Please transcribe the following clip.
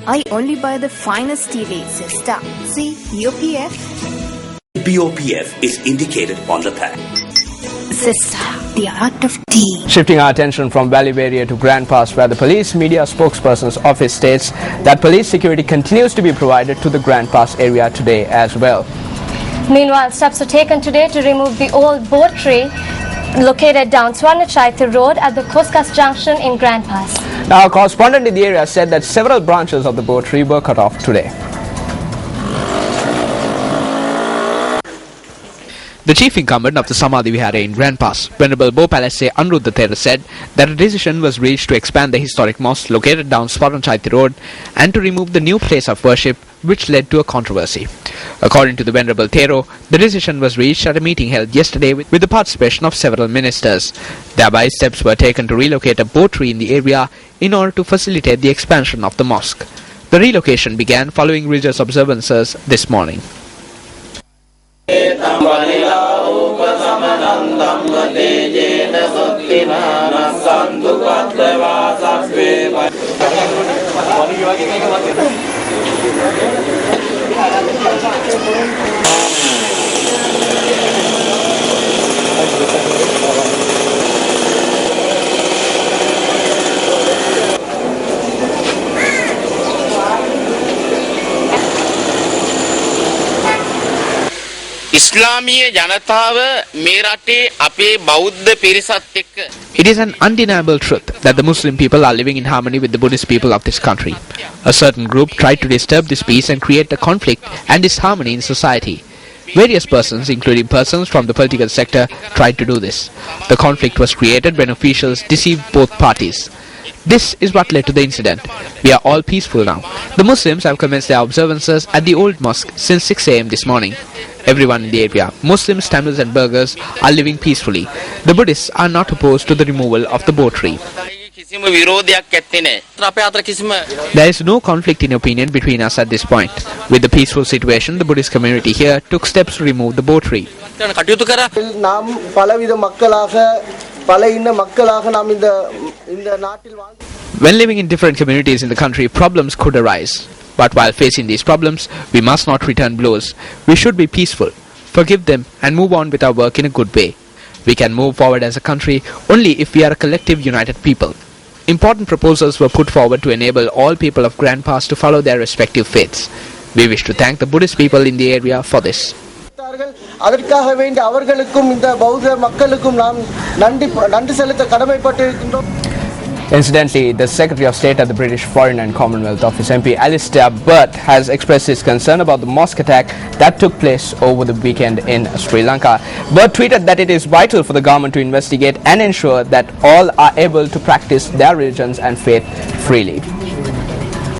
I only buy the finest tea leaves, sister. See, BOPF. BOPF is indicated on the pack. Sister, the art of tea. Shifting our attention from Valley area to Grand Pass, where the police media spokesperson's office states that police security continues to be provided to the Grand Pass area today as well. Meanwhile, steps are taken today to remove the old boat tree located down Swarnachaitya Road at the Koskas Junction in Grand Pass. Now, a correspondent in the area said that several branches of the boat tree were cut off today. The chief incumbent of the Samadhi Vihara in Grand Pass, Venerable Bopalaise Anuruddha Thera, said that a decision was reached to expand the historic mosque located down Swarnachaitya Road and to remove the new place of worship, which led to a controversy. According to the Venerable Thero, the decision was reached at a meeting held yesterday with the participation of several ministers. Thereby, steps were taken to relocate a boat tree in the area in order to facilitate the expansion of the mosque. The relocation began following religious observances this morning. It is an undeniable truth that the Muslim people are living in harmony with the Buddhist people of this country. A certain group tried to disturb this peace and create a conflict and disharmony in society. Various persons, including persons from the political sector, tried to do this. The conflict was created when officials deceived both parties. This is what led to the incident. We are all peaceful now. The Muslims have commenced their observances at the old mosque since 6 a.m. this morning. Everyone in the area, Muslims, Tamils and Burghers, are living peacefully. The Buddhists are not opposed to the removal of the boat tree. There is no conflict in opinion between us at this point. With the peaceful situation, the Buddhist community here took steps to remove the boat tree. When living in different communities in the country, problems could arise. But while facing these problems, we must not return blows. We should be peaceful, forgive them and move on with our work in a good way. We can move forward as a country only if we are a collective united people. Important proposals were put forward to enable all people of Grand Pass to follow their respective faiths. We wish to thank the Buddhist people in the area for this. Incidentally, the Secretary of State at the British Foreign and Commonwealth Office, MP Alistair Burt, has expressed his concern about the mosque attack that took place over the weekend in Sri Lanka. Burt tweeted that it is vital for the government to investigate and ensure that all are able to practice their religions and faith freely.